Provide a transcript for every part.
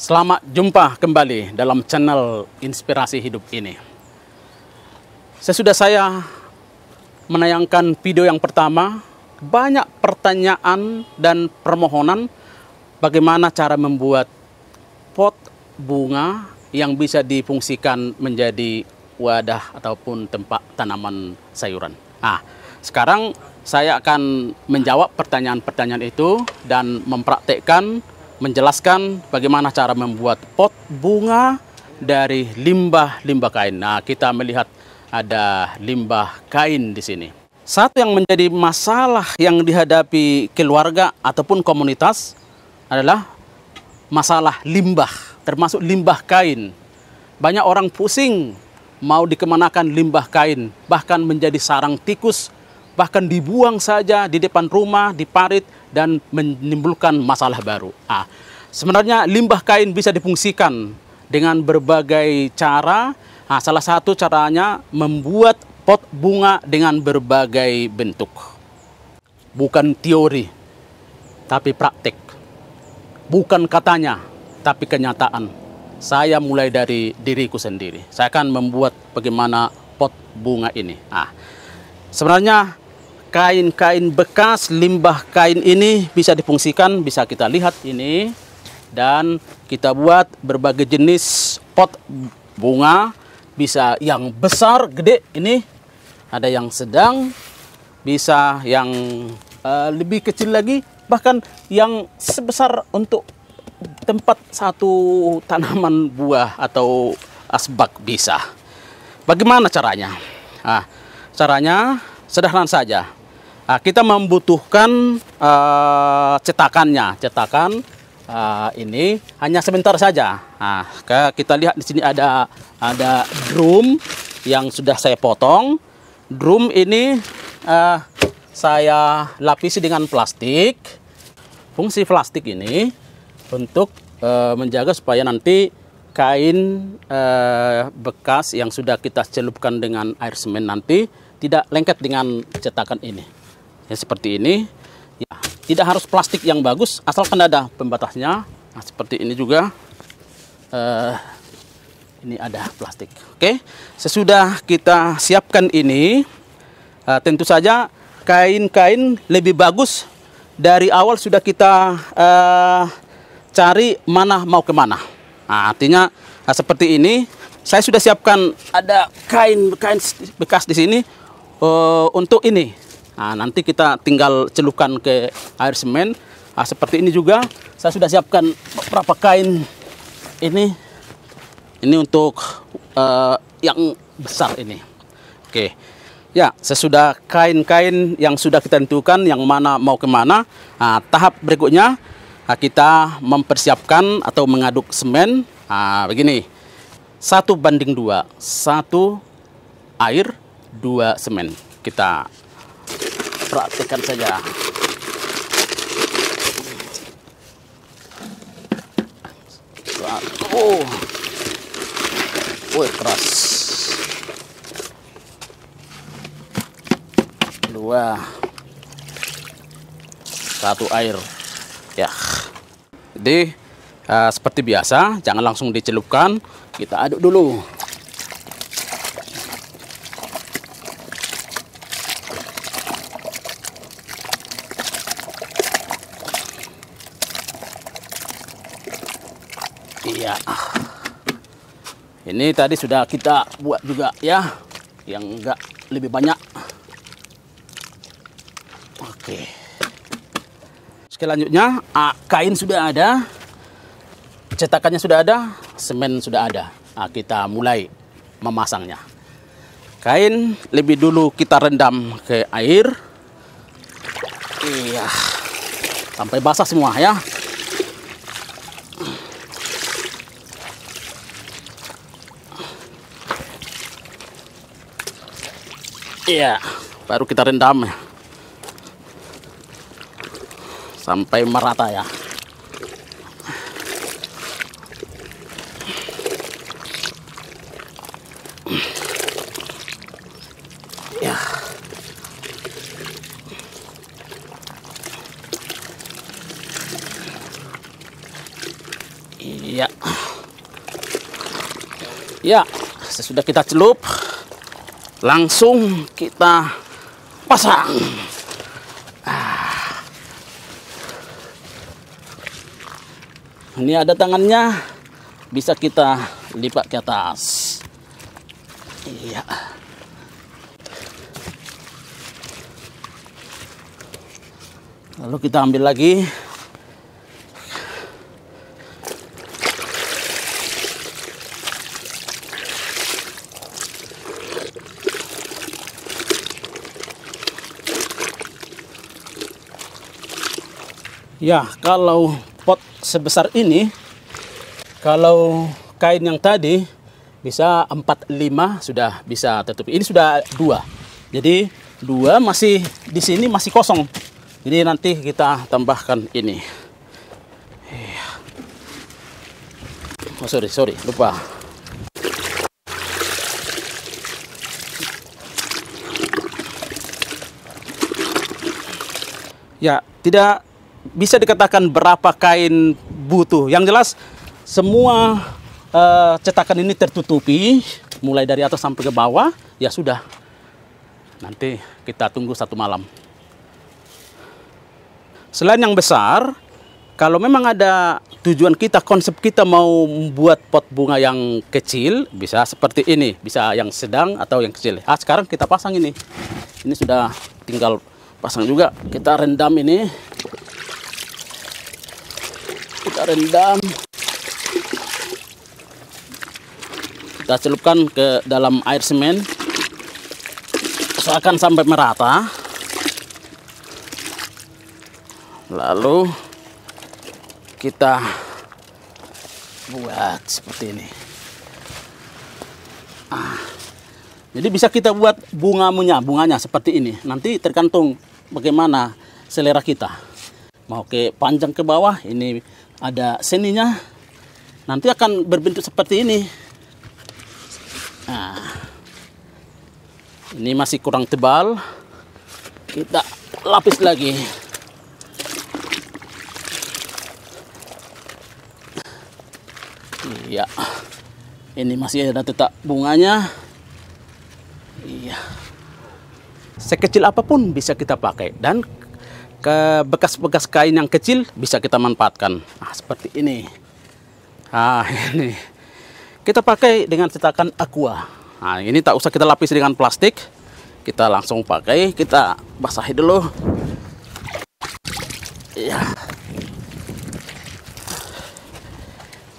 Selamat jumpa kembali dalam channel Inspirasi Hidup ini. Sesudah saya menayangkan video yang pertama, banyak pertanyaan dan permohonan bagaimana cara membuat pot bunga yang bisa difungsikan menjadi wadah ataupun tempat tanaman sayuran. Nah, sekarang saya akan menjawab pertanyaan-pertanyaan itu dan mempraktekkan, menjelaskan bagaimana cara membuat pot bunga dari limbah-limbah kain. Nah, kita melihat ada limbah kain di sini. Satu yang menjadi masalah yang dihadapi keluarga ataupun komunitas adalah masalah limbah, termasuk limbah kain. Banyak orang pusing mau dikemanakan limbah kain, bahkan menjadi sarang tikus, bahkan dibuang saja di depan rumah, di parit, dan menimbulkan masalah baru. Sebenarnya limbah kain bisa difungsikan dengan berbagai cara. Salah satu caranya membuat pot bunga dengan berbagai bentuk. Bukan teori, tapi praktik. Bukan katanya, tapi kenyataan. Saya mulai dari diriku sendiri. Saya akan membuat bagaimana pot bunga ini. Sebenarnya kain-kain bekas, limbah kain ini bisa difungsikan, bisa kita lihat ini. Dan kita buat berbagai jenis pot bunga, bisa yang besar, gede ini, ada yang sedang, bisa yang lebih kecil lagi, bahkan yang sebesar untuk tempat satu tanaman buah atau asbak bisa. Bagaimana caranya? Caranya sederhana saja. Kita membutuhkan cetakan ini hanya sebentar saja. Kita lihat di sini ada drum yang sudah saya potong. Drum ini saya lapisi dengan plastik. Fungsi plastik ini untuk menjaga supaya nanti kain bekas yang sudah kita celupkan dengan air semen nanti tidak lengket dengan cetakan ini. Ya, seperti ini. Ya, tidak harus plastik yang bagus, asalkan ada pembatasnya. Seperti ini juga. Ini ada plastik. Oke, sesudah kita siapkan ini, tentu saja kain-kain lebih bagus dari awal sudah kita cari mana mau kemana. Artinya seperti ini. Saya sudah siapkan ada kain bekas di sini untuk ini. Nanti kita tinggal celupkan ke air semen. Seperti ini juga saya sudah siapkan beberapa kain ini. Ini untuk yang besar ini. Oke. Ya, sesudah kain-kain yang sudah kita tentukan yang mana mau kemana, tahap berikutnya kita mempersiapkan atau mengaduk semen. Begini, 1:2, 1 air, 2 semen. Kita praktekkan saja. Keras. 2, 1 air. Ya. Jadi seperti biasa, jangan langsung dicelupkan. Kita aduk dulu. Iya. Ini tadi sudah kita buat juga ya, yang enggak lebih banyak. Oke. Selanjutnya, kain sudah ada, cetakannya sudah ada, semen sudah ada. Kita mulai memasangnya. Kain lebih dulu kita rendam ke air. Iya. Sampai basah semua ya. Iya, baru kita rendam sampai merata ya. Ya. Iya. Ya, sesudah kita celup, langsung kita pasang. Ini ada tangannya, bisa kita lipat ke atas. Iya. Lalu kita ambil lagi. Ya, kalau pot sebesar ini, kalau kain yang tadi bisa 4-5 sudah bisa tertutupi. Ini sudah 2. Jadi 2 masih di sini masih kosong. Jadi nanti kita tambahkan ini. Oh, sorry, lupa. Ya, tidak bisa dikatakan berapa kain butuh. Yang jelas semua cetakan ini tertutupi mulai dari atas sampai ke bawah. Ya sudah. Nanti kita tunggu 1 malam. Selain yang besar, kalau memang ada tujuan kita, konsep kita mau membuat pot bunga yang kecil, bisa seperti ini, bisa yang sedang atau yang kecil. Sekarang kita pasang ini. Ini sudah tinggal pasang juga. Kita rendam ini. Kita rendam. Kita celupkan ke dalam air semen. Usahakan sampai merata. Lalu kita buat seperti ini. Jadi bisa kita buat bunganya seperti ini. Nanti tergantung bagaimana selera kita. Mau ke panjang ke bawah, ini ada seninya. Nanti akan berbentuk seperti ini. Ini masih kurang tebal. Kita lapis lagi. Iya. Ini masih ada tetap bunganya. Iya. Sekecil apapun bisa kita pakai, dan ke bekas-bekas kain yang kecil bisa kita manfaatkan. Seperti ini. Ini kita pakai dengan cetakan aqua. Ini tak usah kita lapis dengan plastik. Kita langsung pakai, kita basahi dulu. Iya.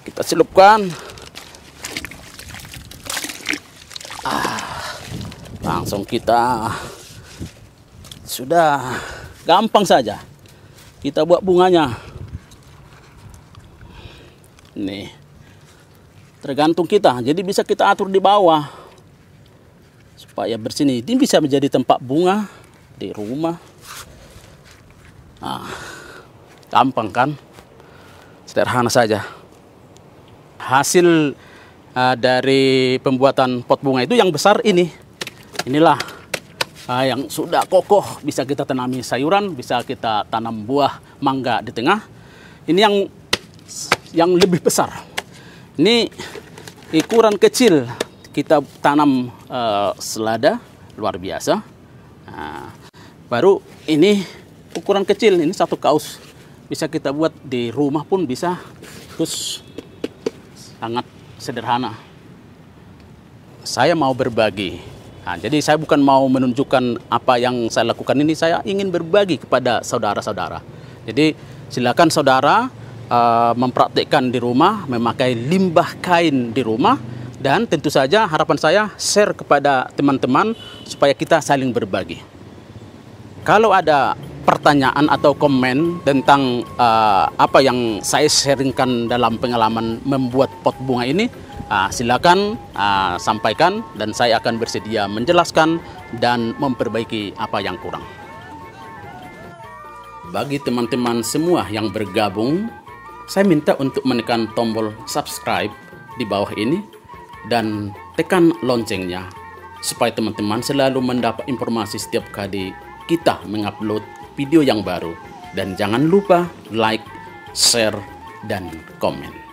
Kita celupkan. Langsung kita, sudah gampang saja kita buat bunganya. Nih, tergantung kita. Jadi bisa kita atur di bawah supaya bersini. Ini bisa menjadi tempat bunga di rumah. Gampang kan? Sederhana saja. Hasil dari pembuatan pot bunga itu yang besar ini. Inilah yang sudah kokoh, bisa kita tanami sayuran, bisa kita tanam buah mangga di tengah. Ini yang lebih besar. Ini ukuran kecil, kita tanam selada luar biasa. Baru ini ukuran kecil, ini 1 kaus. Bisa kita buat di rumah pun bisa. Terus sangat sederhana. Saya mau berbagi. Jadi saya bukan mau menunjukkan apa yang saya lakukan ini, saya ingin berbagi kepada saudara-saudara. Jadi silakan saudara mempraktikkan di rumah, memakai limbah kain di rumah, dan tentu saja harapan saya share kepada teman-teman supaya kita saling berbagi. Kalau ada pertanyaan atau komen tentang apa yang saya sharingkan dalam pengalaman membuat pot bunga ini, silakan sampaikan, dan saya akan bersedia menjelaskan dan memperbaiki apa yang kurang. Bagi teman-teman semua yang bergabung, saya minta untuk menekan tombol subscribe di bawah ini dan tekan loncengnya supaya teman-teman selalu mendapat informasi setiap kali kita mengupload video yang baru. Dan jangan lupa like, share, dan komen.